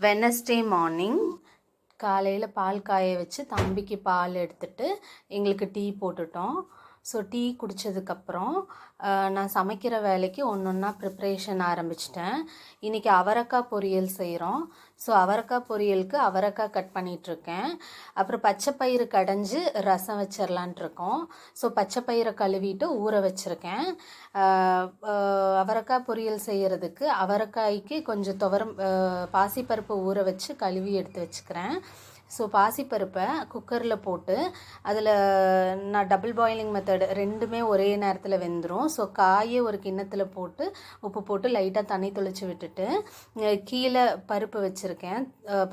Wednesday morning காலையில் பால் காய வச்சு தம்பிக்கு பால் எடுத்துட்டு எங்களுக்கு டீ போட்டுட்டோம். ஸோ டீ குடித்ததுக்கப்புறம் நான் சமைக்கிற வேலைக்கு ஒன்று ஒன்றா ப்ரிப்ரேஷன் ஆரம்பிச்சிட்டேன். இன்றைக்கி அவரைக்காய் பொரியல் செய்கிறோம். ஸோ அவரைக்காய் பொரியலுக்கு அவரைக்காய் கட் பண்ணிகிட்ருக்கேன். அப்புறம் பச்சைப்பயிறு கடைஞ்சி ரசம் வச்சிடலான்ட்ருக்கோம். ஸோ பச்சைப்பயிரை கழுவிட்டு ஊற வச்சுருக்கேன். அவரைக்காய் பொரியல் செய்கிறதுக்கு அவரைக்காய்க்கு கொஞ்சம் பாசிப்பருப்பு ஊற வச்சு கழுவி எடுத்து வச்சுக்கிறேன். ஸோ பாசிப்பருப்பை குக்கரில் போட்டு அதில் நான் டபுள் பாயிலிங் மெத்தட் ரெண்டுமே ஒரே நேரத்தில் வெந்துடும். ஸோ காயை ஒரு கிண்ணத்தில் போட்டு உப்பு போட்டு லைட்டாக தண்ணி தெளித்து விட்டுட்டு கீழே பருப்பு வச்சுருக்கேன்.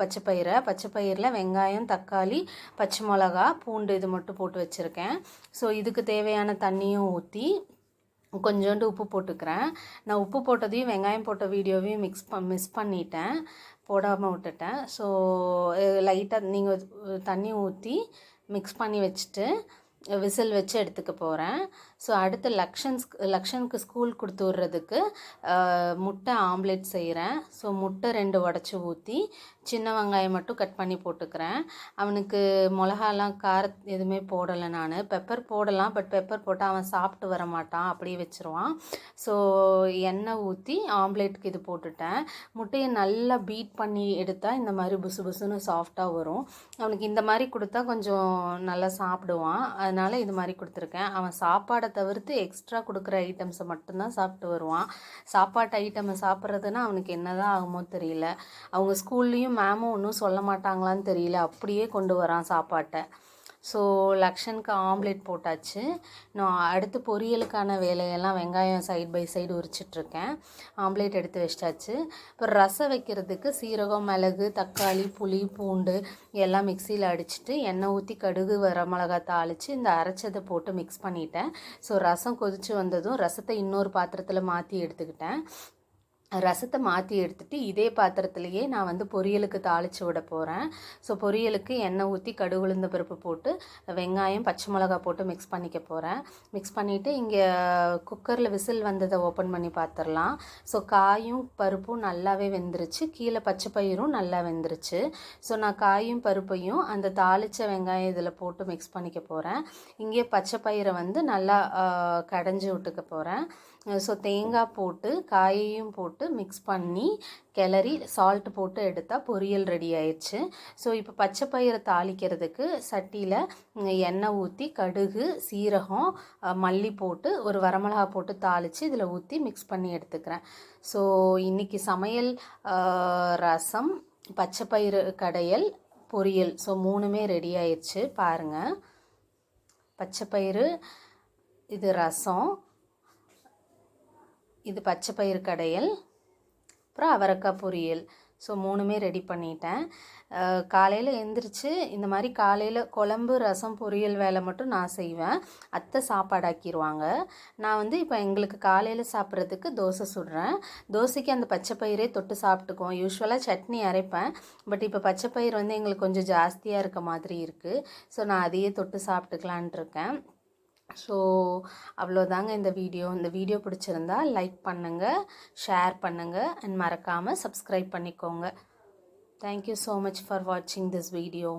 பச்சைப்பயிரில் வெங்காயம், தக்காளி, பச்சை மிளகா, பூண்டு இது மட்டும் போட்டு வச்சுருக்கேன். ஸோ இதுக்கு தேவையான தண்ணியும் ஊற்றி கொஞ்சோண்டு உப்பு போட்டுக்கிறேன். நான் உப்பு போட்டதையும் வெங்காயம் போட்ட வீடியோவையும் மிஸ் பண்ணிட்டேன், போடாமல் விட்டுட்டேன். ஸோ லைட்டாக நீங்கள் தண்ணி ஊற்றி மிக்ஸ் பண்ணி வச்சுட்டு விசில் வச்சு எடுத்துக்க போகிறேன். ஸோ அடுத்து லக்ஷனுக்கு ஸ்கூல் கொடுத்து விட்றதுக்கு முட்டை ஆம்லேட் செய்கிறேன். ஸோ முட்டை 2 உடச்சி ஊற்றி சின்ன வெங்காயம் மட்டும் கட் பண்ணி போட்டுக்கிறேன். அவனுக்கு மிளகாலாம் எதுவுமே போடலை. நான் பெப்பர் போடலாம், பட் பெப்பர் போட்டால் அவன் சாப்பிட்டு வர மாட்டான், அப்படியே வச்சுருவான். ஸோ எண்ணெய் ஊற்றி ஆம்லேட்டுக்கு இது போட்டுட்டேன். முட்டையை நல்லா பீட் பண்ணி எடுத்தால் இந்த மாதிரி புசு புசுன்னு சாஃப்டாக வரும். அவனுக்கு இந்த மாதிரி கொடுத்தா கொஞ்சம் நல்லா சாப்பிடுவான். அதனால் இது மாதிரி கொடுத்துருக்கேன். அவன் சாப்பாடை தவிர்த்து எக்ஸ்ட்ரா கொடுக்குற ஐட்டம்ஸை மட்டும்தான் சாப்பிட்டு வருவான். சாப்பாட்டு ஐட்டமை சாப்பிட்றதுன்னா அவனுக்கு என்ன தான் ஆகுமோ தெரியல. அவங்க ஸ்கூல்லேயும் மேமும் ஒன்றும் சொல்ல மாட்டாங்களான்னு தெரியல, அப்படியே கொண்டு வரான் சாப்பாட்டை. ஸோ லக்ஷனுக்கு ஆம்லேட் போட்டாச்சு. நான் அடுத்து பொரியலுக்கான வேலையெல்லாம் வெங்காயம் சைட் பை சைடு உரிச்சிட்ருக்கேன். ஆம்லேட் எடுத்து வச்சிட்டாச்சு. இப்போ ரசம் வைக்கிறதுக்கு சீரகம், மிளகு, தக்காளி, புளி, பூண்டு எல்லாம் மிக்சியில் அடிச்சுட்டு எண்ணெய் ஊற்றி கடுகு, வரமிளகா தாளித்து இந்த அரைச்சதை போட்டு மிக்ஸ் பண்ணிட்டேன். ஸோ ரசம் கொதித்து வந்ததும் ரசத்தை இன்னொரு பாத்திரத்தில் மாற்றி எடுத்துக்கிட்டேன். ரசத்தை மாற்றி எடுத்துகிட்டு இதே பாத்திரத்துலேயே நான் பொரியலுக்கு தாளித்து விட போகிறேன். ஸோ பொரியலுக்கு எண்ணெய் ஊற்றி கடுகு, உளுந்த பருப்பு போட்டு வெங்காயம், பச்சை மிளகா போட்டு மிக்ஸ் பண்ணிக்க போகிறேன். மிக்ஸ் பண்ணிவிட்டு இங்கே குக்கரில் விசில் வந்ததை ஓப்பன் பண்ணி பார்த்துடலாம். ஸோ காயும் பருப்பும் நல்லாவே வெந்துருச்சு, கீழே பச்சை பயிரும் நல்லா வெந்துருச்சு. ஸோ நான் காயும் பருப்பையும் அந்த தாளித்த வெங்காயம் இதில் போட்டு மிக்ஸ் பண்ணிக்க போகிறேன். இங்கே பச்சை பயிரை நல்லா கடைஞ்சி விட்டுக்க போகிறேன். ஸோ தேங்காய் போட்டு காயையும் போட்டு மிக்ஸ் பண்ணி கிளறி சால்ட் போட்டு எடுத்தால் பொரியல் ரெடி ஆயிடுச்சு. ஸோ இப்போ பச்சை பயிரை தாளிக்கிறதுக்கு சட்டியில் எண்ணெய் ஊற்றி கடுகு, சீரகம், மல்லி போட்டு ஒரு வரமிளகா போட்டு தாளித்து இதில் ஊற்றி மிக்ஸ் பண்ணி எடுத்துக்கிறேன். ஸோ இன்றைக்கி சமையல் ரசம், பச்சை பயிறு கடையல், பொரியல், ஸோ 3மே ரெடி ஆயிடுச்சு. பாருங்கள், பச்சை பயிறு, இது ரசம், இது பச்சை பயிறு கடையல், அப்புறம் அவரைக்காய் பொரியல். ஸோ 3மே ரெடி பண்ணிட்டேன். காலையில் எழுந்திரிச்சு இந்த மாதிரி காலையில் குழம்பு, ரசம், பொரியல் வேலை மட்டும் நான் செய்வேன். அத்தை சாப்பாடாக்கிடுவாங்க. நான் இப்போ எங்களுக்கு காலையில் சாப்பிட்றதுக்கு தோசை சுடுறேன். தோசைக்கு அந்த பச்சை பயிரே தொட்டு சாப்பிட்டுக்குவோம். யூஸ்வலாக சட்னி அரைப்பேன், பட் இப்போ பச்சை பயிர் எங்களுக்கு கொஞ்சம் ஜாஸ்தியாக இருக்க மாதிரி இருக்குது. ஸோ நான் அதையே தொட்டு சாப்பிட்டுக்கலான் இருக்கேன். ஸோ அவ்வளோதாங்க இந்த வீடியோ பிடிச்சிருந்தா லைக் பண்ணுங்கள், ஷேர் பண்ணுங்கள், அண்ட் மறக்காமல் சப்ஸ்கிரைப் பண்ணிக்கோங்க. தேங்க்யூ ஸோ மச் ஃபார் வாட்சிங் திஸ் வீடியோ.